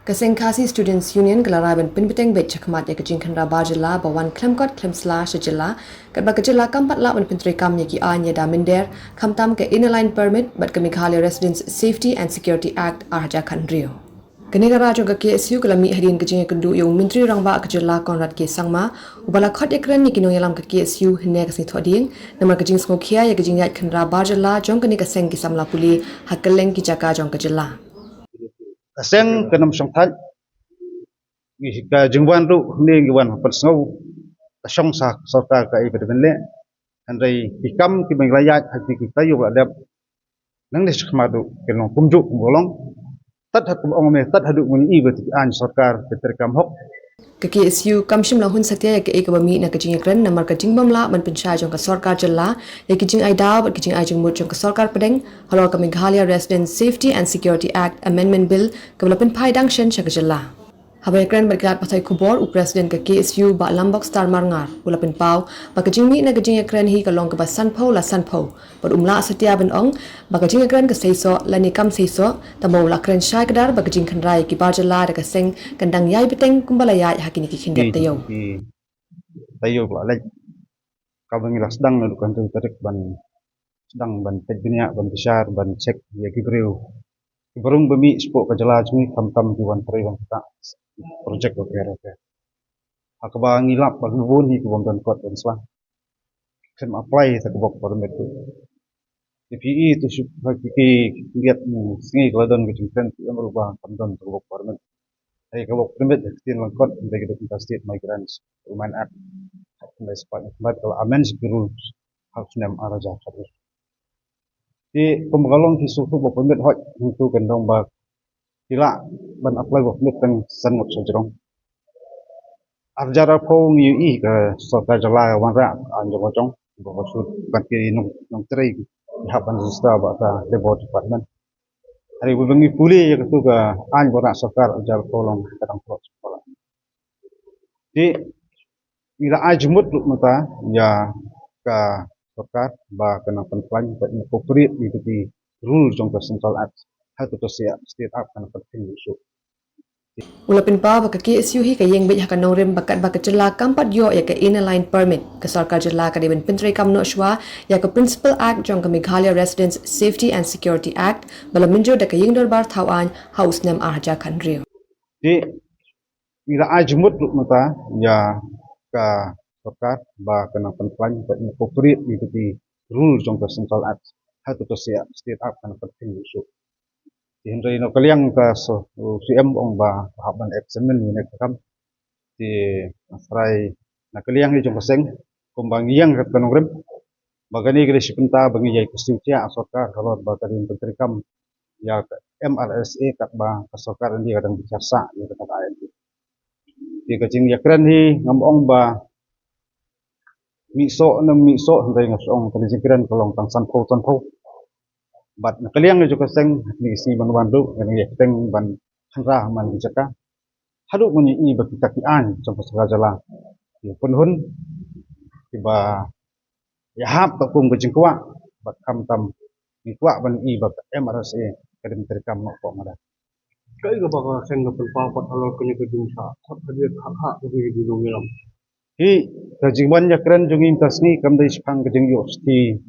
Khasi Students Union kelaraban pynbteng beit shakhmat jingkhynra Jylla bawan khlem Khot khlem Jylla katba Jylla kampat la pyntreikam iada mynder khamtam ke inline permit but ke Meghalaya Residents Safety and Security Act arja khanrio. Kenegara juga KSU kelami hadien ke jingiakynduh yung Myntri Rangbah ke Jylla Conrad K Sangma ubala Khot iakren Nongialam ke KSU hynne ke Thohdieng namar ke jingiangewkhia ke jingiaid Jylla jong ke seng ki samla puli hakeleng ki jaka jong ke Jylla. Seng kenam songthat ka jingwan ru ni giwan persngau song sa sorkar ka ibedbenle andai hikam ki Meghalaya hati ki tayu adab nang ni shakhmat kelong kumjuk bolong tat hat ong me tat hadu muni ibet an sorkar pyntreikam hok ke KSU kamshim lahun satya ke ekabami na ke iakren namar ke jingbam la man pinsha jong ke Sorkar Jylla ya ke jingiaid ke jingiaid jong ke Sorkar Pdeng halor ke Meghalaya Residents Safety and Security Act Amendment Bill ke belapin phaidang shen ke Jylla. Habai iakren berkat pasai kubor Presiden ke KSU ba lambok star marngar ulapin pau ba ke jingmi na ke iakren hi kalong ke sanpau la sanpau ber umla satya ben ong ba ke iakren ke seiso la nikam seiso tamo la kren shai kedar ba ke jingkhynra ki Jylla de ke seng kandang yai beteng kumbalaya hakini ki khindet tayo tayo la lek kabangi la sedang lu kan tu tarik ban sedang ban teknya ban besar ban cek ya ki breu berung bemi spok ke Jylla cumi khamtam ki wan wan kita projek okera akaba ngilap bagbun hi kubom dan kot dan slang kem apply ta kubok permit tu PPE tu ki lihat sngi keladon ke jingkren ki merubah khamtam kubok permit ai kubok permit tin langkot dari kita state migrants human act mai sepat mat kalau amen rules harus nam araja khadir di pemgalong ki suku kubok permit hot untuk kendong ba Jylla ban apply kubok permit teng sangot sojrong arjara ko ngi ke Sorkar Jylla wanra anjong jong bosud bakki nong trei haban sta ba ta labor department hari bengi puli ya ketu ka an bora Sorkar Jylla kolong kadang pro sekolah di ila ajmut mata ya ka Sorkar ba kena plan ba incorporate di rule jong ka central act hatu to state act kan penting isu ulapin pa ba ke KSU hi ke yeng beit hakan norem bakat ba ke Jylla kampat yo ya ke inline permit ke Sorkar Jylla ka deben pyntreikam no shwa ya ke principal act jong ke Meghalaya Residents Safety and Security Act bala minjo de ke yeng dor bar thawan house nam arja khanrio di ila ajmut mata ya ka Sorkar ba kena plan ba incorporate di rule jong ka central act hatu to state act kan penting isu hynre no kaliang ka so CM ong ba haban examen ni nekam di afrai na kaliang ni jong seng kumbang yang kat kanongrem bagani gre sipenta bangi jai kustutia Sorkar kalau bakarin pyntreikam ya MRSA kat ba Sorkar ndi kadang bicara ni kata ayat di kacing iakren hi ngam ba miso hynre ngasong kanjingkren kolong tang sanpau bat kaliang ni juga seng ni si banwandu yang teng ban khlra man jaka hadu muni i baki kakian jong Sorkar Jylla punhun tiba ya hap ta kum kejingkwa bat khamtam ikwa ban i bak MRSA kadem pyntreikam no ko ngada kai ga baka seng na pelpa pat halor kenya kedungsa sab hadien hak di Nongialam hi kajingwan iakren jongin tasni kamdai sipang kejing yo sti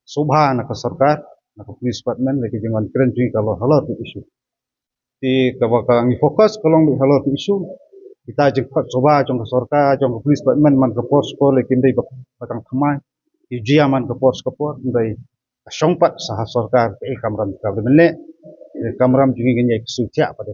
subha na ka Sorkar na ka police department lagi jingwan kren jui kalau halor tu isu ti kabaka ngi fokus kolong di halor tu isu kita jengkot subha jong ka Sorkar jong ka police department man ka pos ko lekin dai batang thamai ijia man ka pos dai songpat sah Sorkar ke kamram ka benle kamram jungi genya sutia pada